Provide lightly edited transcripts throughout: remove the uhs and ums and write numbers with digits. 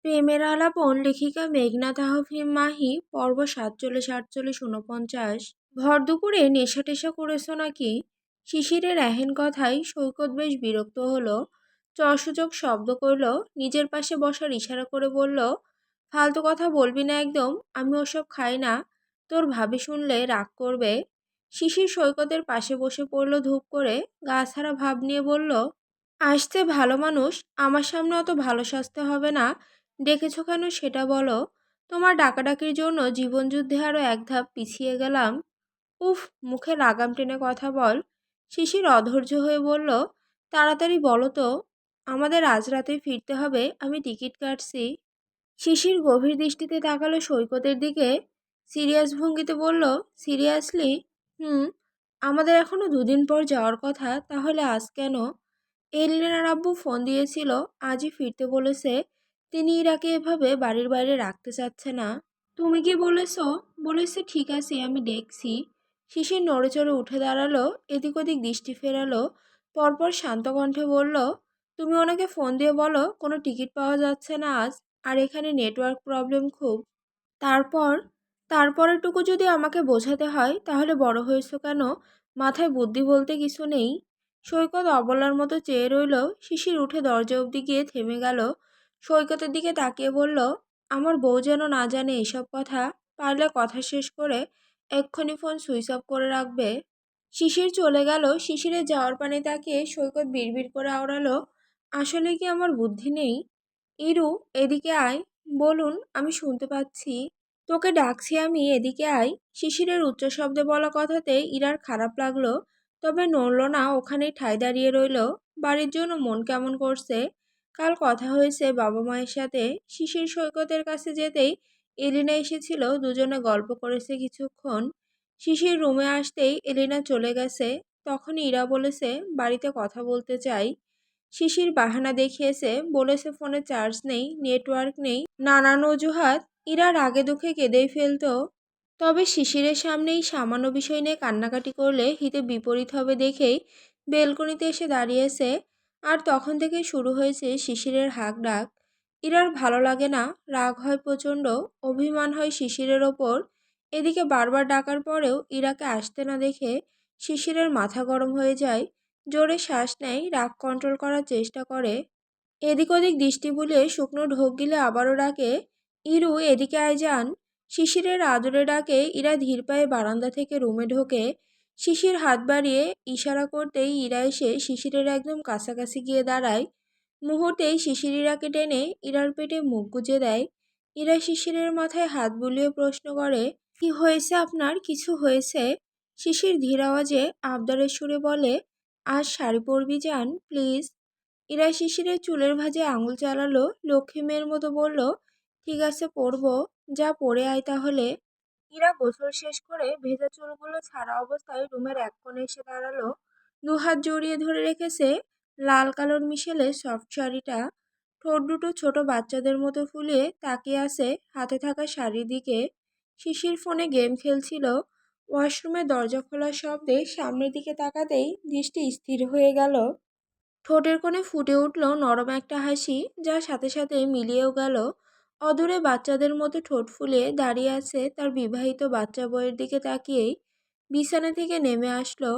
প্রেমের আলাপন লেখিকা মেঘনা তাহফিম মাহি পর্ব 47-48-49। ভর দুপুরে নেশা টেশা করেছো নাকি? শিশিরের এহেন কথায় সৈকত বেশ বিরক্ত হলো। চসূচক শব্দ করল, নিজের পাশে বসার ইশারা করে বলল, ফালতু কথা বলবি না একদম, আমি ওসব খাই না। তোর ভাবি শুনলে রাগ করবে। শিশির সৈকতের পাশে বসে পড়ল ধূপ করে, গা ছাড়া ভাব নিয়ে বলল, আসতে ভালো মানুষ, আমার সামনে অত ভালো সাজতে হবে না। ডেকেছো কেন সেটা বলো। তোমার ডাকাডাকির জন্য জীবনযুদ্ধে আরও এক ধাপ পিছিয়ে গেলাম। উফ, মুখে লাগাম টেনে কথা বল। শিশির অধৈর্য হয়ে বলল, তাড়াতাড়ি বলো তো, আমাদের আজ রাতে ফিরতে হবে, আমি টিকিট কাটছি। শিশির গভীর দৃষ্টিতে তাকালো সৈকতের দিকে, সিরিয়াস ভঙ্গিতে বলল, সিরিয়াসলি? হুম। আমাদের এখনো দুদিন পর যাওয়ার কথা, তাহলে আজ কেন? এলিনার আব্বু ফোন দিয়েছিল, আজই ফিরতে বলেছে। তিনি ইরাকে এভাবে বাড়ির বাইরে রাখতে চাচ্ছে না। তুমি কি বলেছো? বলেছে, ঠিক আছে, আমি দেখছি। শিশির নড়েচড়ে উঠে দাঁড়ালো, এদিক ওদিক দৃষ্টি ফেরালো, পরপর শান্ত কণ্ঠে বলল, তুমি ওনাকে ফোন দিয়ে বলো কোনো টিকিট পাওয়া যাচ্ছে না আজ, আর এখানে নেটওয়ার্ক প্রবলেম খুব। তারপর তারপরেরটুকু যদি আমাকে বোঝাতে হয়, তাহলে বড় হয়েছো কেন, মাথায় বুদ্ধি বলতে কিছু নেই? সৈকত অবলার মতো চেয়ে রইল। শিশির উঠে দরজা অবধি গিয়ে থেমে গেল, সৈকতের দিকে তাকিয়ে বলল, আমার বউ যেন না জানে এসব কথা। পারলে কথা শেষ করে এক্ষুনি ফোন সুইচ অফ করে রাখবে। শিশির চলে গেল। শিশিরের যাওয়ার পানে তাকিয়ে সৈকত বিড়বিড় করে আওড়ালো, আসলে কি আমার বুদ্ধি নেই? ইরু, এদিকে আয়। বলুন, আমি শুনতে পাচ্ছি। তোকে ডাকছি আমি, এদিকে আয়। শিশিরের উচ্চ শব্দে বলা কথাতে ইরার খারাপ লাগলো, তবে নড়ল না, ওখানেই ঠায় দাঁড়িয়ে রইল। বাড়ির জন্য মন কেমন করছে। কাল কথা হয়েছে বাবা মায়ের সাথে। শিশির সৈকতের কাছে যেতেই এলিনা এসেছিল, দুজনে গল্প করেছে কিছুক্ষণ। শিশির রুমে আসতেই এলিনা চলে গেছে। তখন ইরা বলেছে বাড়িতে কথা বলতে চাই। শিশির বাহানা দেখিয়েছে, বলেছে ফোনে চার্জ নেই, নেটওয়ার্ক নেই, নানান অজুহাত। ইরা রাগে দুঃখে কেঁদেই ফেলতো, তবে শিশিরের সামনেই সামান্য বিষয় নিয়ে কান্নাকাটি করলে হিতে বিপরীত হবে দেখেই বেলকনিতে এসে দাঁড়িয়েছে। আর তখন থেকে শুরু হয়েছে শিশিরের হাঁক ডাক। ইরার ভালো লাগে না, রাগ হয় প্রচণ্ড, অভিমান হয় শিশিরের ওপর। এদিকে বারবার ডাকার পরেও ইরাকে আসতে না দেখে শিশিরের মাথা গরম হয়ে যায়। জোরে শ্বাস নেয়, রাগ কন্ট্রোল করার চেষ্টা করে। এদিক ওদিক দৃষ্টি বুলিয়ে শুকনো ঢোক গিলে আবারও ডাকে, ইরু, এদিকে আয় যান। শিশিরের আদরে ডাকে ইরা ধীর পায়ে বারান্দা থেকে রুমে ঢোকে। শিশির হাত বাড়িয়ে ইশারা করতেই ইরা এসে শিশিরের একদম কাছাকাছি গিয়ে দাঁড়ায়। মুহূর্তেই শিশির ইরাকে টেনে ইরার পেটে মুখ গুজে দেয়। ইরা শিশিরের মাথায় হাত বুলিয়ে প্রশ্ন করে, কি হয়েছে আপনার, কিছু হয়েছে? শিশির ধীর আওয়াজে আবদারের সুরে বলে, আজ শাড়ি পরবি জান, প্লিজ। ইরা শিশিরের চুলের ভাঁজে আঙুল চালালো, লক্ষ্মী মেয়ের মতো বলল, ঠিক আছে পরবো, যা পরে আয় তাহলে। ইরা গোসল শেষ করে ভেজা চুলগুলো ছাড়া অবস্থায় রুমের এক কোণে এসে দাঁড়ালো। দুহাত জড়িয়ে ধরে রেখেছে লাল কালোর মিশেলে সফট শাড়িটা। ঠোঁট দুটো ছোট বাচ্চাদের মতো ফুলিয়ে তাকিয়ে আছে হাতে থাকা শাড়ির দিকে। শিশির ফোনে গেম খেলছিল। ওয়াশরুমের দরজা খোলার শব্দে সামনের দিকে তাকাতেই দৃষ্টি স্থির হয়ে গেল। ঠোঁটের কোণে ফুটে উঠল নরম একটা হাসি, যার সাথে সাথে মিলিয়েও গেল। অদূরে বাচ্চাদের মতো ঠোঁট ফুলে দাঁড়িয়ে আছে তার বিবাহিত বাচ্চা বউয়ের দিকে তাকিয়েই বিছানা থেকে নেমে আসলো।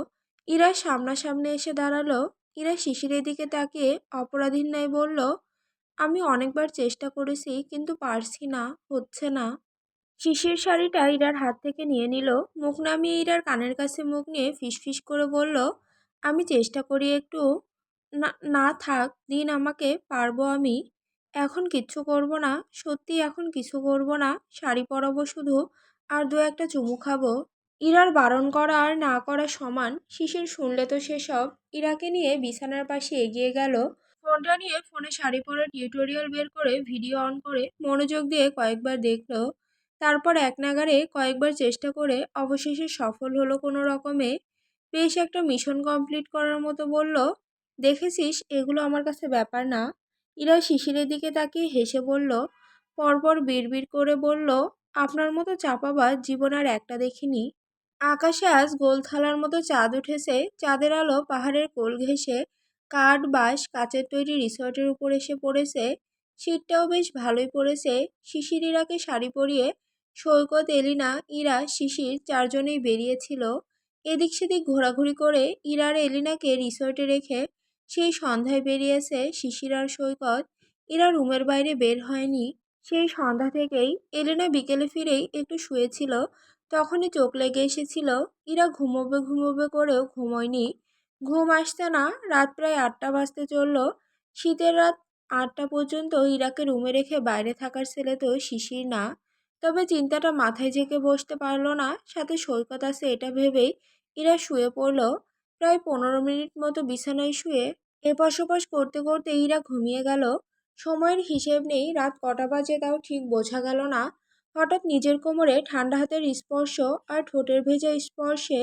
ইরা সামনাসামনি এসে দাঁড়ালো। ইরা শিশিরের দিকে তাকিয়ে অপরাধীর ন্যায় বলল, আমি অনেকবার চেষ্টা করেছি, কিন্তু পারছি না, হচ্ছে না। শিশির শাড়িটা ইরার হাত থেকে নিয়ে নিল, মুখ নামিয়ে ইরার কানের কাছে মুখ নিয়ে ফিসফিস করে বলল, আমি চেষ্টা করি একটু। না না, থাক দিন, আমাকে পারবো আমি। এখন কিচ্ছু করব না, সত্যি এখন কিছু করব না, শাড়ি পরাবো শুধু, আর দু একটা চুমু খাবো। ইরার বারণ করা আর না করা সমান। শিশির শুনলে তো সেসব। ইরাকে নিয়ে বিছানার পাশে এগিয়ে গেল। ফোনটা নিয়ে ফোনে শাড়ি পরার টিউটোরিয়াল বের করে ভিডিও অন করে মনোযোগ দিয়ে কয়েকবার দেখলো। তারপর এক নাগাড়ে কয়েকবার চেষ্টা করে অবশেষে সফল হলো কোনো রকমে। বেশ একটা মিশন কমপ্লিট করার মতো বলল, দেখেছিস, এগুলো আমার কাছে ব্যাপার না। ইরা শিশিরের দিকে তাকিয়ে হেসে বলল, পরপর বিড়বিড় করে বলল, আপনার মতো চাপাবাজ জীবন আর একটা দেখিনি। আকাশে আজ গোল থালার মতো চাঁদ উঠেছে। চাঁদের আলো পাহাড়ের কোল ঘেঁষে কাঠ বাঁশ কাচের তৈরি রিসর্টের উপর এসে পড়েছে। শীতটাও বেশ ভালোই পড়েছে। শিশির ইরাকে শাড়ি পরিয়ে সৈকত, এলিনা, ইরা, শিশির চারজনেই বেরিয়েছিল। এদিক সেদিক ঘোরাঘুরি করে ইরা আর এলিনাকে রিসোর্টে রেখে সেই সন্ধ্যায় বেরিয়েছে শিশির আর সৈকত। ইরা রুমের বাইরে বের হয়নি। সেই সন্ধ্যা থেকেই এলিনা বিকেলে ফিরেই একটু শুয়েছিল, তখনই চোখ লেগে এসেছিল। ইরা ঘুমোবে ঘুমোবে করেও ঘুমোয়নি। ঘুম আসছে না। রাত প্রায় 8টা বাজতে চলল। শীতের রাত 8টা পর্যন্ত ইরাকে রুমে রেখে বাইরে থাকার ছেলে তো শিশির না। তবে চিন্তাটা মাথায় জেঁকে বসতে পারল না। সাথে সৈকত আছে এটা ভেবেই ইরা শুয়ে পড়ল। প্রায় 15 মিনিট মতো বিছানায় শুয়ে এপাশ ওপাশ করতে করতে ইরা ঘুমিয়ে গেল। সময়ের হিসেব নেই, রাত কটা বাজে তাও ঠিক বোঝা গেল না। হঠাৎ নিজের কোমরে ঠান্ডা হাতের স্পর্শ আর ঠোঁটের ভেজা স্পর্শে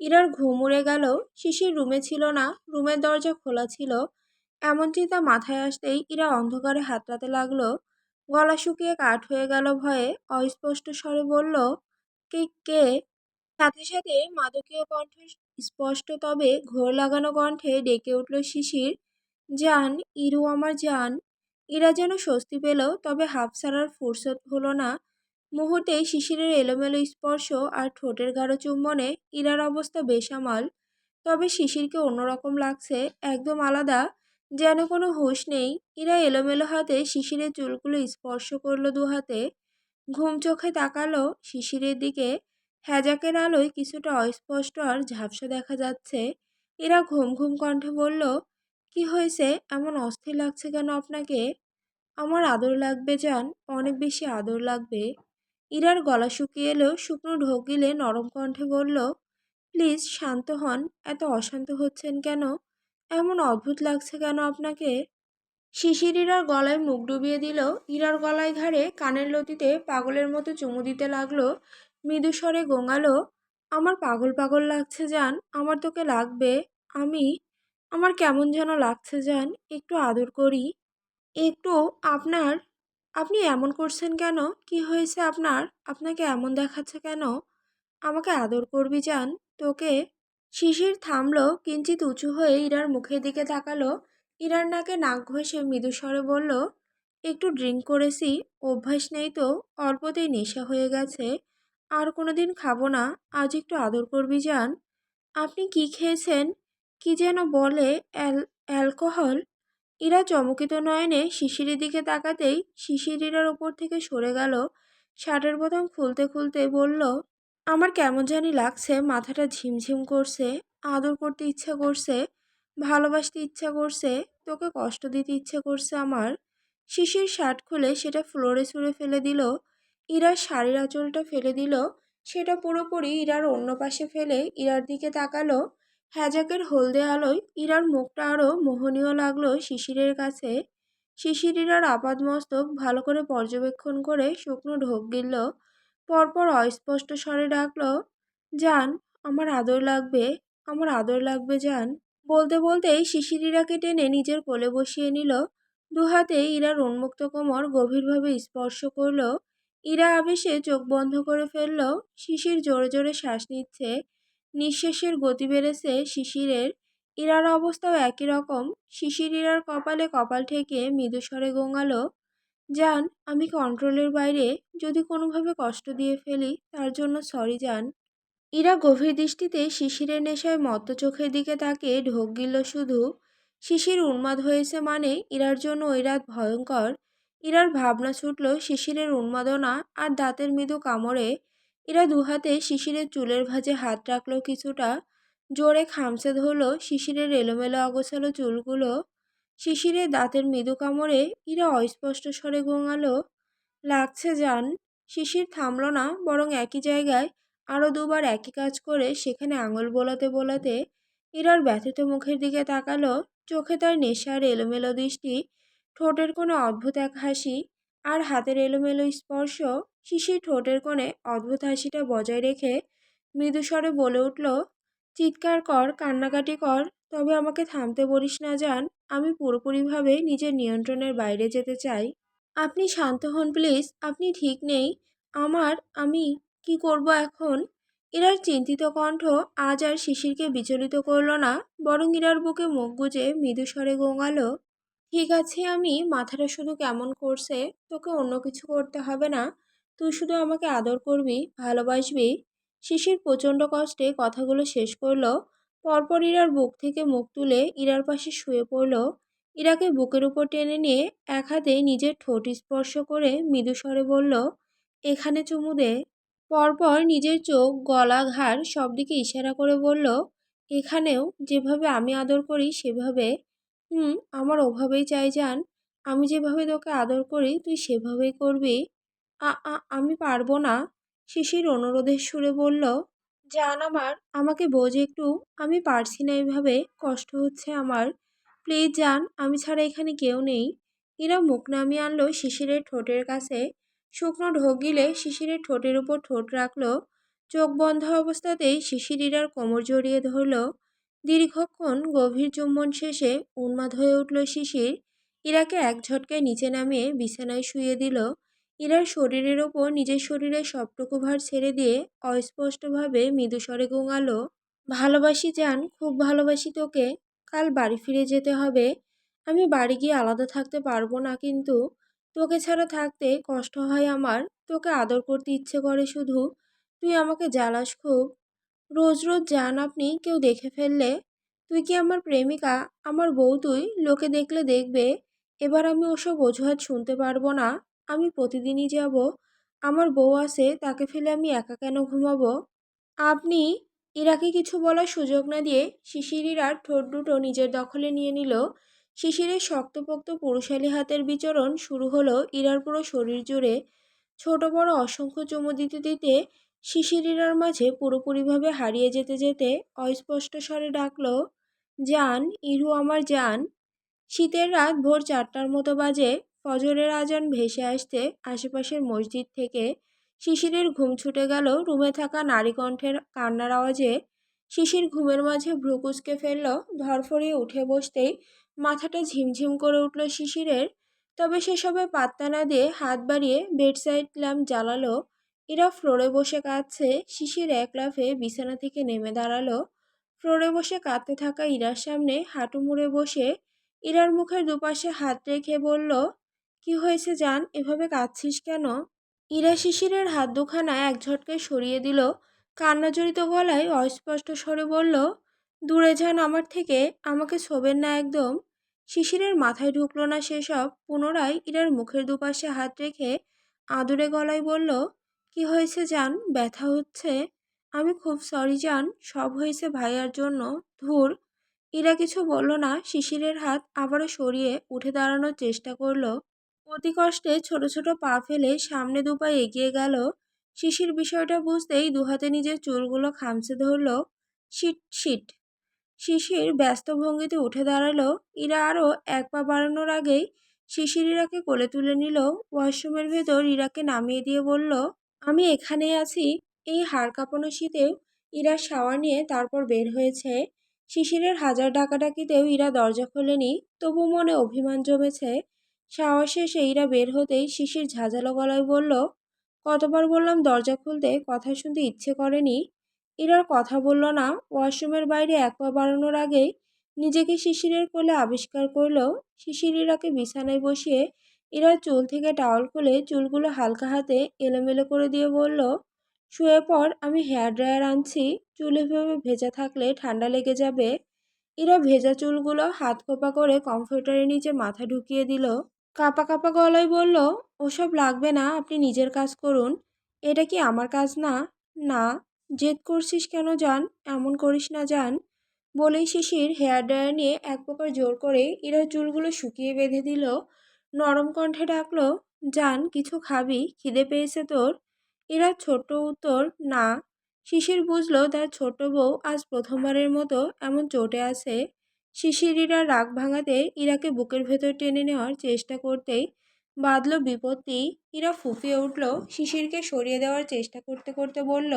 ইরার ঘুম উড়ে গেল। শিশির রুমে ছিল না, রুমের দরজা খোলা ছিল। এমন চিন্তা মাথায় আসতেই ইরা অন্ধকারে হাতড়াতে লাগলো। গলা শুকিয়ে কাঠ হয়ে গেল ভয়ে। অস্পষ্ট স্বরে বলল, কে কে? সাথে সাথে মাদকীয় কণ্ঠ স্পষ্ট তবে ঘোর লাগানো কণ্ঠে ডেকে উঠল শিশির, জান, ইরু আমার জান। ইরা যেন স্বস্তি পেল, তবে হাঁফ ছাড়ার ফুরসত হলো না। মুহূর্তেই শিশিরের এলোমেলো স্পর্শ আর ঠোঁটের গাঢ় চুম্বনে ইরার অবস্থা বেসামাল। তবে শিশিরকে অন্যরকম লাগছে, একদম আলাদা, যেন কোনো হুঁশ নেই। ইরা এলোমেলো হাতে শিশিরের চুলগুলো স্পর্শ করলো দু হাতে। ঘুম চোখে তাকালো শিশিরের দিকে। হ্যাজাকের আলোয় কিছুটা অস্পষ্ট আর ঝাপসা দেখা যাচ্ছে। এরা ঘুম ঘুম কণ্ঠে বলল, কি হয়েছে? এমন অস্থির লাগছে কেন আপনাকে? আমার আদর লাগবে জান, অনেক বেশি আদর লাগবে। ইরার গলা শুকিয়ে এলো, শুকনো ঢোক গিলে নরম কণ্ঠে বলল, প্লিজ শান্ত হন। এত অশান্ত হচ্ছেন কেন? এমন অদ্ভুত লাগছে কেন আপনাকে? শিশির ইরার গলায় মুখ ডুবিয়ে দিল। ইরার গলায় ঘাড়ে কানের লতিতে পাগলের মতো চুমু দিতে লাগলো। মৃদু স্বরে গোঙালো, আমার পাগল পাগল লাগছে জান, আমার তোকে লাগবে। আমি আমার কেমন যেন লাগছে জান, একটু আদর করি। একটু আপনার আপনি এমন করছেন কেন? কি হয়েছে আপনার? আপনাকে এমন দেখাচ্ছে কেন? আমাকে আদর করবি জান, তোকে। শিশির থামলো, কিঞ্চিত উঁচু হয়ে ইরার মুখের দিকে তাকালো। ইরার নাকে নাক ঘষে মৃদু স্বরে বলল, একটু ড্রিঙ্ক করেছি, অভ্যাস নেই তো, অল্পতেই নেশা হয়ে গেছে। আর কোনোদিন খাবো না। আজ একটু আদর করবি জান। আপনি কি খেয়েছেন? কি যেন বলে, অ্যালকোহল? ইরা চমকিত নয়নে শিশিরের দিকে তাকাতেই শিশির ইরার ওপর থেকে সরে গেল। শার্টের বোতাম খুলতে খুলতে বলল, আমার কেমন জানি লাগছে, মাথাটা ঝিমঝিম করছে। আদর করতে ইচ্ছা করছে, ভালোবাসতে ইচ্ছা করছে, তোকে কষ্ট দিতে ইচ্ছে করছে আমার। শিশির শার্ট খুলে সেটা ফ্লোরে ছুঁড়ে ফেলে দিল। ইরার শাড়ির আঁচলটা ফেলে দিল, সেটা পুরোপুরি ইরার অন্য পাশে ফেলে ইরার দিকে তাকালো। হ্যাজাকের হলদে আলোয় ইরার মুখটা আরও মোহনীয় লাগলো শিশিরের কাছে। শিশির ইরার আপাদমস্তক ভালো করে পর্যবেক্ষণ করে শুকনো ঢোক গিলল। পরপর অস্পষ্ট স্বরে ডাকল, জান, আমার আদর লাগবে, আমার আদর লাগবে জান। বলতে বলতেই শিশির ইরাকে টেনে নিজের কোলে বসিয়ে নিল। দুহাতে ইরার উন্মুক্ত কোমর গভীরভাবে স্পর্শ করল। ইরা আবেশে চোখ বন্ধ করে ফেলল। শিশির জোরে জোরে শ্বাস নিচ্ছে। নিঃশ্বাসের গতি বেড়েছে শিশিরের। ইরার অবস্থাও একই রকম। শিশির ইরার কপালে কপাল ঠেকে মৃদু স্বরে গোঙালো, জান, আমি কন্ট্রোলের বাইরে, যদি কোনোভাবে কষ্ট দিয়ে ফেলি তার জন্য সরি জান। ইরা গভীর দৃষ্টিতে শিশিরের নেশায় মত্ত চোখের দিকে তাকিয়ে ঢোক গিলল শুধু। শিশির উন্মাদ হয়েছে মানে ইরার জন্য ওই রাত ভয়ঙ্কর। ইরার ভাবনা ছুটল শিশিরের উন্মাদনা আর দাঁতের মৃদু কামড়ে। ইরা দুহাতে শিশিরের চুলের ভাঁজে হাত রাখল কিছুটা। জোরে খামচে ধরল শিশিরের এলোমেলো অগোছালো চুলগুলো। শিশিরের দাঁতের মৃদু কামড়ে ইরা অস্পষ্ট স্বরে গোঙালো, লাগছে জান। শিশির থামল না, বরং একই জায়গায় আরও দুবার একই কাজ করে সেখানে আঙুল বোলাতে বোলাতে ইরার ব্যথিত মুখের দিকে তাকালো। চোখে তার নেশার এলোমেলো দৃষ্টি, ঠোঁটের কোণে অদ্ভুত এক হাসি, আর হাতের এলোমেলো স্পর্শ। শিশির ঠোঁটের কোণে অদ্ভুত হাসিটা বজায় রেখে মৃদুস্বরে বলে উঠল, চিৎকার কর, কান্নাকাটি কর, তবে আমাকে থামতে বলিস না জান। আমি পুরোপুরিভাবে নিজের নিয়ন্ত্রণের বাইরে যেতে চাই। আপনি শান্ত হন প্লিজ, আপনি ঠিক নেই। আমি কি করব এখন? ইরার চিন্তিত কণ্ঠ আজ আর শিশিরকে বিচলিত করল না, বরং ইরার বুকে মুখ গুজে মৃদু স্বরে গোঙালো, ঠিক আছে, আমি মাথাটা শুধু কেমন করছে। তোকে অন্য কিছু করতে হবে না। তুই শুধু আমাকে আদর করবি, ভালোবাসবি। শিশির প্রচণ্ড কষ্টে কথাগুলো শেষ করলো। পরপর ইরার বুক থেকে মুখ তুলে ইরার পাশে শুয়ে পড়ল। ইরাকে বুকের উপর টেনে নিয়ে এক হাতে নিজের ঠোঁট স্পর্শ করে মৃদু স্বরে বলল, এখানে চুমু দে। পরপর নিজের চোখ, গলা, ঘাড় সব দিকে ইশারা করে বলল, এখানেও, যেভাবে আমি আদর করি সেভাবে। হুম, আমার ওভাবেই চাই জান। আমি যেভাবে তোকে আদর করি তুই সেভাবেই করবি। আমি পারবো না। শিশির অনুরোধের সুরে বলল, জান আমার, আমাকে বোঝ একটু। আমি পারছি না এভাবে, কষ্ট হচ্ছে আমার। প্লিজ জান, আমি ছাড়া এখানে কেউ নেই। ইরা মুখ নামিয়ে আনলো শিশিরের ঠোঁটের কাছে। শুকনো ঢোক গিলে শিশিরের ঠোঁটের উপর ঠোঁট রাখলো। চোখ বন্ধ অবস্থাতেই শিশির ইরার কোমর জড়িয়ে ধরল। দীর্ঘক্ষণ গভীর চুম্বন শেষে উন্মাদ হয়ে উঠল শিশির। ইরাকে এক ঝটকায় নিচে নামিয়ে বিছানায় শুইয়ে দিল। ইরার শরীরের ওপর নিজের শরীরের সবটুকু ভার ছেড়ে দিয়ে অস্পষ্টভাবে মৃদুস্বরে গোঙালো, ভালোবাসি জান, খুব ভালোবাসি তোকে। কাল বাড়ি ফিরে যেতে হবে। আমি বাড়ি গিয়ে আলাদা থাকতে পারবো না, কিন্তু তোকে ছাড়া থাকতে কষ্ট হয় আমার। তোকে আদর করতে ইচ্ছে করে শুধু। তুই আমাকে জ্বালাস খুব। রোজ রোজ জান আপনি কেউ দেখে ফেললে। তুই কি আমার প্রেমিকা, আমার বউ তুই, লোকে দেখলে দেখবে। এবার আমি ওসব অজুহাত শুনতে পারবো না। আমি প্রতিদিনই যাব। আমার বউ আছে, তাকে ফেলে আমি একা কেন ঘুমাবো। আপনি। ইরাকে কিছু বলার সুযোগ না দিয়ে শিশির ইরার ঠোঁট দুটো নিজের দখলে নিয়ে নিল। শিশিরের শক্তপোক্ত পুরুষালী হাতের বিচরণ শুরু হলো ইরার পুরো শরীর জুড়ে। ছোট বড় অসংখ্য চুমু দিতে দিতে শিশির ইরার মাঝে পুরোপুরিভাবে হারিয়ে যেতে যেতে অস্পষ্ট স্বরে ডাকলো, জান, ইরু আমার জান। শীতের রাত ভোর 4টার মতো বাজে। ফজরের আজান ভেসে আসতে আশেপাশের মসজিদ থেকে শিশিরের ঘুম ছুটে গেল রুমে থাকা নারী কণ্ঠের কান্নার আওয়াজে। শিশির ঘুমের মাঝে ভ্রু কুঁচকে ফেলল। ধরফরিয়ে উঠে বসতেই মাথাটা ঝিমঝিম করে উঠল শিশিরের। তবে সেসবে পাত্তা না দিয়ে হাত বাড়িয়ে বেডসাইড ল্যাম্প জ্বালালো। এরা ফ্লোরে বসে কাঁদছে। শিশির এক লাফে বিছানা থেকে নেমে দাঁড়ালো। ফ্লোরে বসে কাঁদতে থাকা ইরার সামনে হাঁটু মুড়ে বসে ইরার মুখের দুপাশে হাত রেখে বলল, কি হয়েছে জান, এভাবে কাঁদছিস কেন? ইরা শিশিরের হাত দুখানা এক ঝটকায় সরিয়ে দিল। কান্নাজড়িত গলায় অস্পষ্ট স্বরে বলল, দূরে যান আমার থেকে, আমাকে ছোবেন না একদম। শিশিরের মাথায় ঢুকলো না সেসব। পুনরায় ইরার মুখের দুপাশে হাত রেখে আদুরে গলায় বলল, কি হয়েছে জান, ব্যথা হচ্ছে? আমি খুব সরি জান, সব হয়েছে ভাইয়ার জন্য। ধুর। ইরা কিছু বলল না। শিশিরের হাত আবারও সরিয়ে উঠে দাঁড়ানোর চেষ্টা করলো। অতি কষ্টে ছোট ছোট পা ফেলে সামনে দুপা এগিয়ে গেল। শিশির বিষয়টা বুঝতেই দুহাতে নিজের চুলগুলো খামচে ধরল। Shit shit. শিশির ব্যস্ত ভঙ্গিতে উঠে দাঁড়ালো। ইরা আরও এক পা বাড়ানোর আগেই শিশির ইরাকে কোলে তুলে নিল। ওয়াশরুমের ভেতর ইরাকে নামিয়ে দিয়ে বলল, আমি এখানেই আছি। এই হাড় কাঁপানো শীতেও ইরা শাওয়ার নিয়ে তারপর বের হয়েছে। শিশিরের হাজার ডাকাডাকিতেও ইরা দরজা খোলেনি। তবু মনে অভিমান জমেছে। শাওয়ার শেষে ইরা বের হতেই শিশির ঝাঁঝালো গলায় বলল, কতবার বললাম দরজা খুলতে, কথা শুনতে ইচ্ছে করেনি। ইরার কথা বলল না। ওয়াশরুমের বাইরে এক পা বাড়ানোর আগেই নিজেকে শিশিরের কোলে আবিষ্কার করল। শিশির ইরাকে বিছানায় বসিয়ে ইরার চুল থেকে টাওয়াল খুলে চুলগুলো হালকা হাতে এলোমেলো করে দিয়ে বলল, শুয়ে পর, আমি হেয়ার ড্রায়ার আনছি। চুল এভাবে ভেজা থাকলে ঠান্ডা লেগে যাবে। ইরা ভেজা চুলগুলো হাত খোপা করে কমফোর্টারের নিচে মাথা ঢুকিয়ে দিল। কাঁপা কাঁপা গলায় বলল, ওসব লাগবে না, আপনি নিজের কাজ করুন। এটা কি আমার কাজ না? না। জেদ করছিস কেন জান? এমন করিস না জান। বলেই শিশির হেয়ার ড্রায়ার নিয়ে এক প্রকার জোর করে ইরার চুলগুলো শুকিয়ে বেঁধে দিল। নরম কণ্ঠে ডাকলো, জান, কিছু খাবি? খিদে পেয়েছে তোর? ইরার ছোট্ট উত্তর, না। শিশির বুঝলো তার ছোট্ট বউ আজ প্রথমবারের মতো এমন চটে আছে। শিশির ইরার রাগ ভাঙাতে ইরাকে বুকের ভেতর টেনে নেওয়ার চেষ্টা করতেই বাঁধল বিপত্তি। ইরা ফুঁপিয়ে উঠল। শিশিরকে সরিয়ে দেওয়ার চেষ্টা করতে করতে বলল,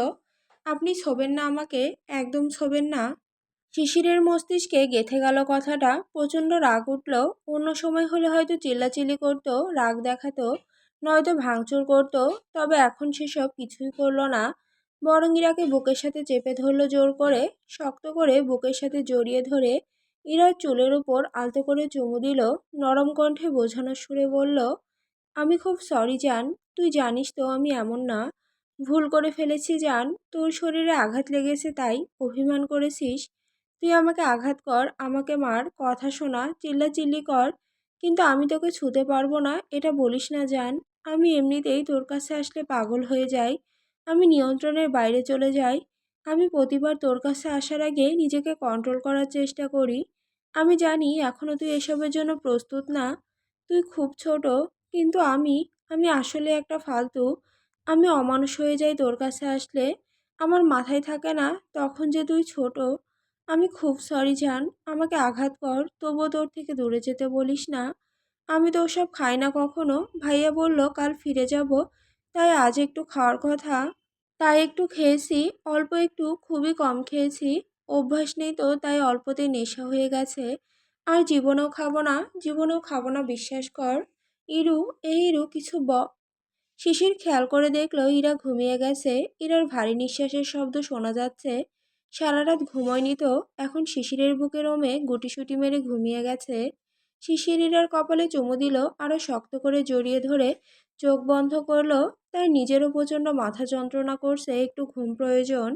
আপনি ছোবেন না আমাকে, একদম ছোবেন না। শিশিরের মস্তিষ্কে গেঁথে গেল কথাটা। প্রচণ্ড রাগ উঠল। অন্য সময় হলে হয়তো চিল্লাচিল্লি করতো, রাগ দেখাতো, নয়তো ভাঙচুর করতো। তবে এখন সেসব কিছুই করলো না। বরং ইরাকে বুকের সাথে চেপে ধরল জোর করে, শক্ত করে বুকের সাথে জড়িয়ে ধরে ইরার চুলের উপর আলতো করে চুমু দিল, নরম কণ্ঠে বোঝানোর সুরে বলল, আমি খুব সরি জান, তুই জানিস তো আমি এমন না। ভুল করে ফেলেছি জান, তোর শরীরে আঘাত লেগেছে তাই অভিমান করেছিস। তুই আমাকে আঘাত কর, আমাকে মার, কথা শোনা, চিল্লাচিল্লি কর, কিন্তু আমি তোকে ছুতে পারবো না এটা বলিস না জান। আমি এমনিতেই তোর কাছে আসলে পাগল হয়ে যাই, আমি নিয়ন্ত্রণের বাইরে চলে যাই। আমি প্রতিবার তোর কাছে আসার আগে নিজেকে কন্ট্রোল করার চেষ্টা করি। আমি জানি এখনো তুই এসবের জন্য প্রস্তুত না, তুই খুব ছোট, কিন্তু আমি আসলে একটা ফালতু। আমি অমানুষ হয়ে যাই তোর কাছে আসলে, আমার মাথায় থাকে না তখন যে তুই ছোট। আমি খুব সরি জান, আমাকে আঘাত কর, তবুও তোর থেকে দূরে যেতে বলিস না। আমি তো ওসব খাই না কখনো, ভাইয়া বলল কাল ফিরে যাব, তাই আজ একটু খাওয়ার কথা, তাই একটু খেয়েছি, অল্প একটু, খুবই কম খেয়েছি। অভ্যাস নেই তো তাই অল্পতেই নেশা হয়ে গেছে। আর জীবনেও খাবো না, জীবনেও খাবো না, বিশ্বাস কর। ইরু, এই ইরু কিছু শিশির খেয়াল করে দেখলো ইরা ঘুমিয়ে গেছে। ইরার ভারী নিঃশ্বাসের শব্দ শোনা যাচ্ছে। সারা রাত ঘুমোয়নি তো, এখন শিশিরের বুকে রোমে গুটিসুটি মেরে ঘুমিয়ে গেছে। শিশির ইরার কপালে চুমু দিল, আরো শক্ত করে জড়িয়ে ধরে চোখ বন্ধ করলো। তার নিজেরও প্রচণ্ড মাথা যন্ত্রণা করছে, একটু ঘুম প্রয়োজন।